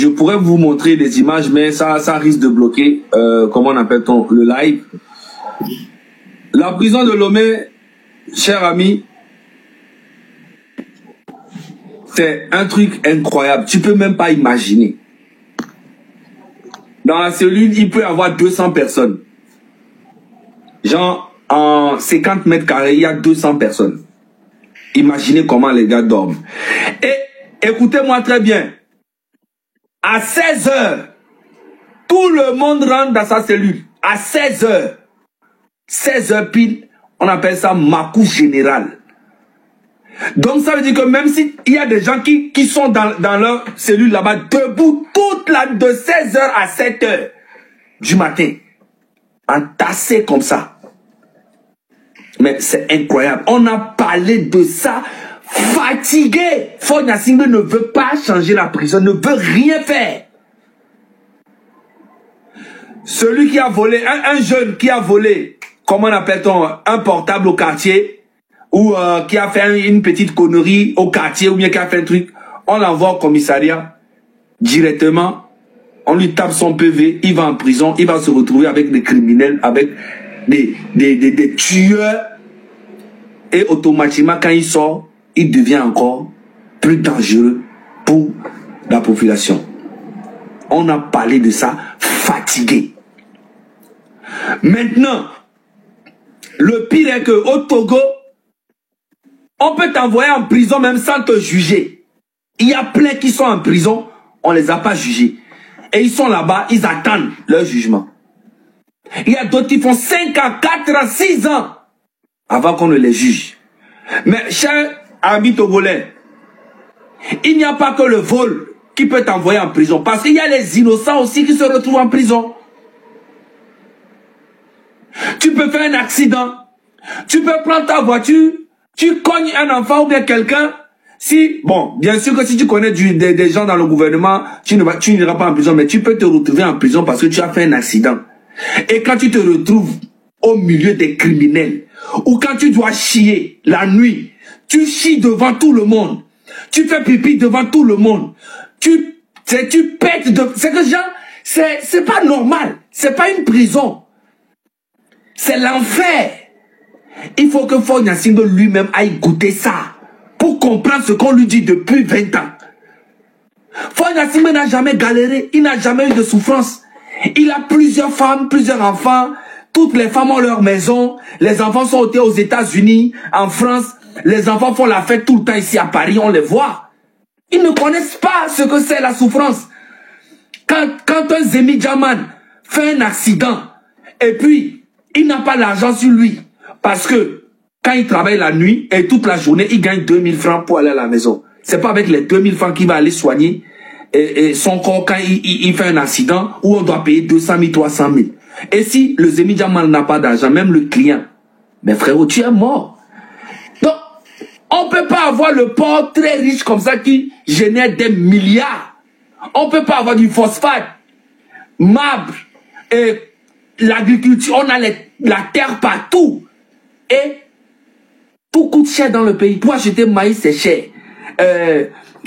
je pourrais vous montrer des images, mais ça risque de bloquer, comment on appelle-t-on, le live. La prison de Lomé, cher ami, c'est un truc incroyable. Tu peux même pas imaginer. Dans la cellule, il peut y avoir 200 personnes. Genre, en 50 mètres carrés, il y a 200 personnes. Imaginez comment les gars dorment. Et écoutez-moi très bien. À 16 heures, tout le monde rentre dans sa cellule. À 16 heures. 16 heures pile, on appelle ça Makou général. Donc ça veut dire que même s'il y a des gens qui sont dans leur cellule là-bas, debout de 16 heures à 7 heures du matin, entassés comme ça. Mais c'est incroyable. On a parlé de ça, fatigué. Faure Gnassingbé ne veut pas changer la prison, ne veut rien faire. Celui qui a volé, un jeune qui a volé, comment appelle-t-on, un portable au quartier, ou qui a fait une petite connerie au quartier, ou bien qui a fait un truc, on l'envoie au commissariat directement, on lui tape son PV, il va en prison, il va se retrouver avec des criminels, avec des tueurs, et automatiquement quand il sort, il devient encore plus dangereux pour la population. On a parlé de ça, fatigué. Maintenant, le pire est qu'au Togo, on peut t'envoyer en prison même sans te juger. Il y a plein qui sont en prison, on ne les a pas jugés. Et ils sont là-bas, ils attendent leur jugement. Il y a d'autres qui font 5 ans, 4 ans, 6 ans avant qu'on ne les juge. Mais cher ami togolais, il n'y a pas que le vol qui peut t'envoyer en prison. Parce qu'il y a les innocents aussi qui se retrouvent en prison. Tu peux faire un accident. Tu peux prendre ta voiture. Tu cognes un enfant ou bien quelqu'un. Si, bon, bien sûr que si tu connais des gens dans le gouvernement, tu n'iras pas en prison. Mais tu peux te retrouver en prison parce que tu as fait un accident. Et quand tu te retrouves au milieu des criminels, ou quand tu dois chier la nuit, tu chies devant tout le monde. Tu fais pipi devant tout le monde. Tu pètes de... C'est que genre, c'est pas normal. C'est pas une prison. C'est l'enfer. Il faut que Faure Gnassingbé lui-même aille goûter ça pour comprendre ce qu'on lui dit depuis 20 ans. Faure Gnassingbé n'a jamais galéré. Il n'a jamais eu de souffrance. Il a plusieurs femmes, plusieurs enfants. Toutes les femmes ont leur maison. Les enfants sont aux États-Unis, en France. Les enfants font la fête tout le temps ici à Paris. On les voit. Ils ne connaissent pas ce que c'est la souffrance. Quand un Zemi Djaman fait un accident et puis il n'a pas l'argent sur lui parce que quand il travaille la nuit et toute la journée, il gagne 2000 francs pour aller à la maison. C'est pas avec les 2000 francs qu'il va aller soigner et son corps quand il fait un accident où on doit payer 200 000, 300 000. Et si le Zemi Djaman n'a pas d'argent, même le client, mais frérot, tu es mort. Donc, on ne peut pas avoir le port très riche comme ça qui génère des milliards. On ne peut pas avoir du phosphate, marbre, et l'agriculture, on a la terre partout. Et tout coûte cher dans le pays. Pour acheter maïs, c'est cher.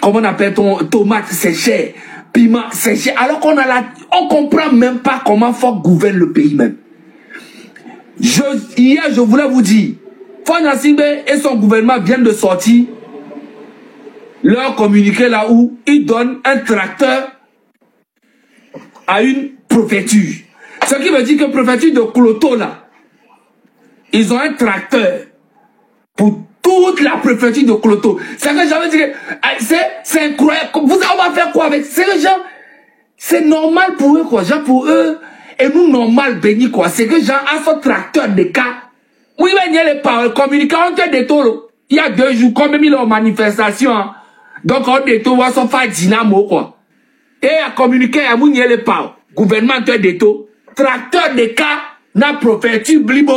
Comment on appelle tomate, c'est cher. Piment, c'est cher. Alors qu'on on comprend même pas comment Faure gouverne le pays même. Hier, je voulais vous dire, Faure Gnassingbé et son gouvernement viennent de sortir leur communiqué là où ils donnent un tracteur à une préfecture. Ce qui veut dire que préfecture de Kloto là, ils ont un tracteur pour toute la préfecture de Kloto. C'est que j'avais dit que c'est incroyable. On va faire quoi avec ces gens? C'est normal pour eux quoi. Genre pour eux et nous normal béni quoi. C'est que genre à son tracteur de cas. Oui mais il y a les paroles communiquées entre des taureaux. Il y a 2 jours quand même il est en manifestation. Hein. Donc on détourne va s'en faire dynamo quoi. Et à communiquer à vous les paroles. Gouvernement de taux. Tracteur de cas na préfecture blibo.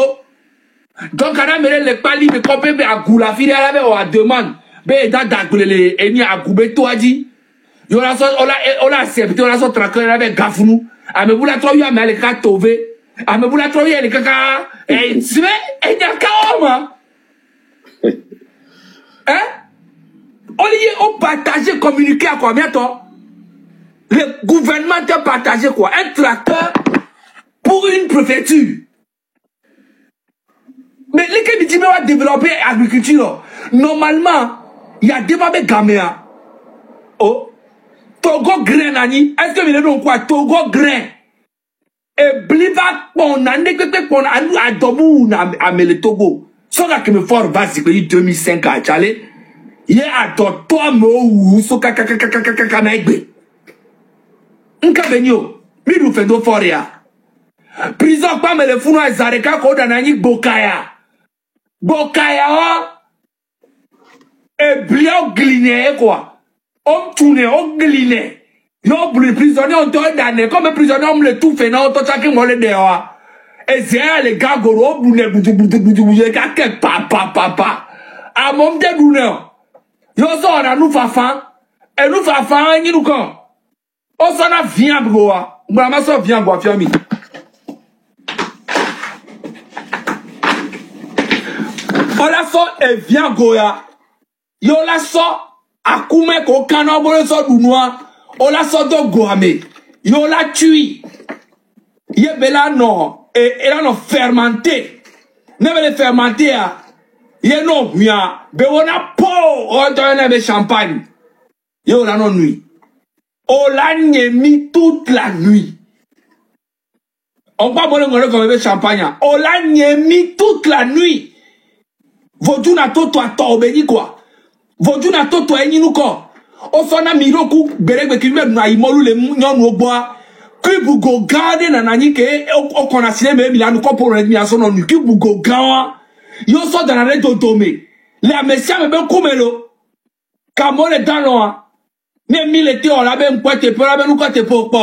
Donc, on a mis les palis, mais quand on peut à goula, fille, elle avait une demande. Ben, dans les ennemis à goubé, toi, dit. On a accepté, on a son traqueur avec Gafounou. Ah, mais vous la trouvez, mais elle est qu'à tomber. Ah, mais vous la trouvez, elle est qu'à. Eh, tu veux, elle est qu'à homme. Hein? On partage, communiquer à combien de temps? Le gouvernement t'a partagé quoi? Un tracteur pour une préfecture. Mais les Kémiti va développer l'agriculture. Normalement, il y a des babés gaméa. Oh, Togo grain nani. Est-ce que vous avez quoi? Togo grain. Et bliva on a négocié qu'on a adomu à le Togo. Soka que me fort basique 2005 à Tchale. Il y a toi mo so kaka na igbe. Nka benyo. Mi du fendo foria. Prison pas me le funu azareka ko da nani bokaya. Bokaya et blio gliné quoi. On tourne, on gliné. Yo les prisonniers ont été damnés comme les prisonniers ont le tout fait non, toi chacun moi le dehors. Et c'est les gars goro boune boudou kake papa. A mon de boune. Yo so na nous fafa. Et nous fafa ni nous kon. On s'en a vient boa. Moi ma so vient boa fiami. On la so et vient goya. Yo la so akume ko kana bo so du noir. On la so do goame. Yo la tui. Ye bela no et là no fermenté. Ne le fermenté a. Ye no mia be wona po o to na be champagne. Yo la no nuit. On l'a mis toute la nuit. On pas bon ngore comme be champagne. On l'a mis toute la nuit. Voduna toto a tobeni quoi. Voduna toto enyi nu ko. O sona miroku beregbe ki na imolu le nyonu ogboa. Ki bugo garde na nani ke o kona sile me mi lanu ko pour mi aso no ki bugo gawa. Yo so dans la redo domé. Les messieurs me ben kumelo. Kamole dano. Ne mi le te on la ben kwete pe la ben nu ko te popo.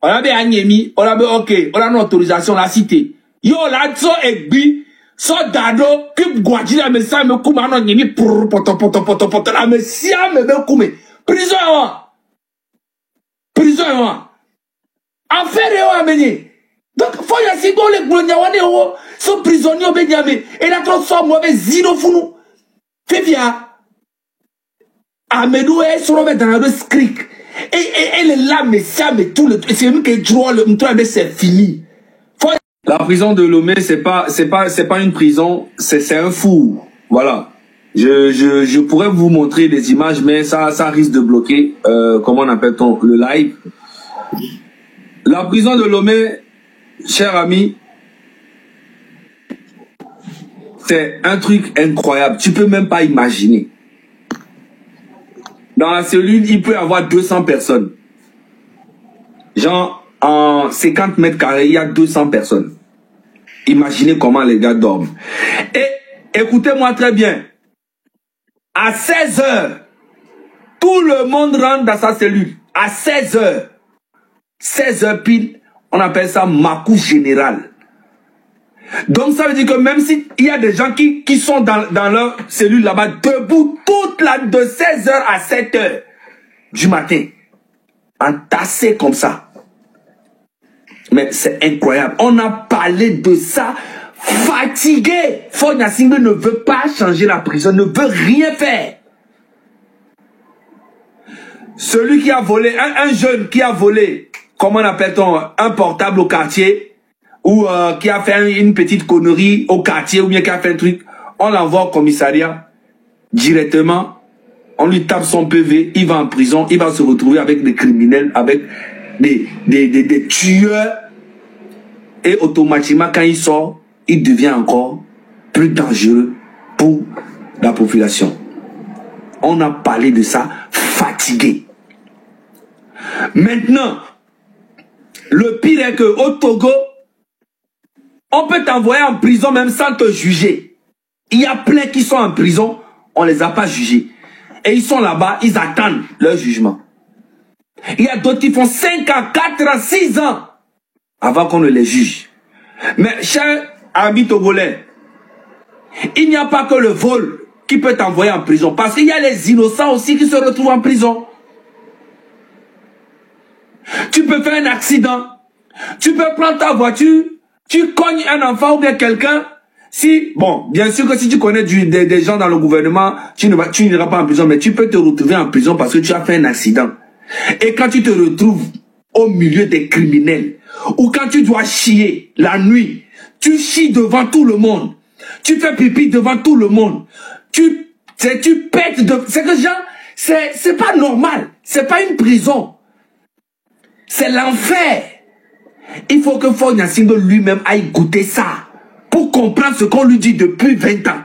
On la be anyemi, on la be OK, on a une autorisation la cité. Yo la so egbi. So dado ki gwaji la messieurs me kuma no nyemi pour poto la messieurs me ben kume. Prison. Prison. Affaire amené. Donc faut y a si go le glonia wane ho so prisonnier benyame et la trop so mauvais zino funu. Fevia. Amedou est sur le dans le script. Et elle est là mais ça mais tout le c'est lui qui draw le mouton mais c'est fini. La prison de Lomé c'est pas une prison, c'est un four. Voilà. Je pourrais vous montrer des images mais ça risque de bloquer comment on appelle-t-on le live. La prison de Lomé, cher ami, c'est un truc incroyable. Tu peux même pas imaginer. Dans la cellule, il peut y avoir 200 personnes. Genre, en 50 mètres carrés, il y a 200 personnes. Imaginez comment les gars dorment. Et écoutez-moi très bien. À 16 heures, tout le monde rentre dans sa cellule. À 16 heures. 16 heures pile, on appelle ça Makou général. Donc ça veut dire que même s'il y a des gens qui sont dans leur cellule là-bas, debout de 16 heures à 7 heures du matin, entassés comme ça. Mais c'est incroyable. On a parlé de ça, fatigué. Fonia Singbe ne veut pas changer la prison, ne veut rien faire. Celui qui a volé, un jeune qui a volé, comment appelle-t-on, un portable au quartier, ou qui a fait une petite connerie au quartier, ou bien qui a fait un truc, on l'envoie au commissariat directement, on lui tape son PV, il va en prison, il va se retrouver avec des criminels, avec des tueurs, et automatiquement quand il sort, il devient encore plus dangereux pour la population. On a parlé de ça, fatigué. Maintenant, le pire est que au Togo, on peut t'envoyer en prison même sans te juger. Il y a plein qui sont en prison, on ne les a pas jugés. Et ils sont là-bas, ils attendent leur jugement. Il y a d'autres qui font 5 ans, 4 ans, 6 ans avant qu'on ne les juge. Mais cher ami togolais, il n'y a pas que le vol qui peut t'envoyer en prison. Parce qu'il y a les innocents aussi qui se retrouvent en prison. Tu peux faire un accident. Tu peux prendre ta voiture. Tu cognes un enfant ou bien quelqu'un. Si, bon, bien sûr que si tu connais des gens dans le gouvernement, tu n'iras pas en prison. Mais tu peux te retrouver en prison parce que tu as fait un accident. Et quand tu te retrouves au milieu des criminels, ou quand tu dois chier la nuit, tu chies devant tout le monde, tu fais pipi devant tout le monde, tu pètes de... C'est que genre, c'est pas normal, c'est pas une prison, c'est l'enfer. Il faut que Faure Gnassingbé lui-même aille goûter ça, pour comprendre ce qu'on lui dit depuis 20 ans.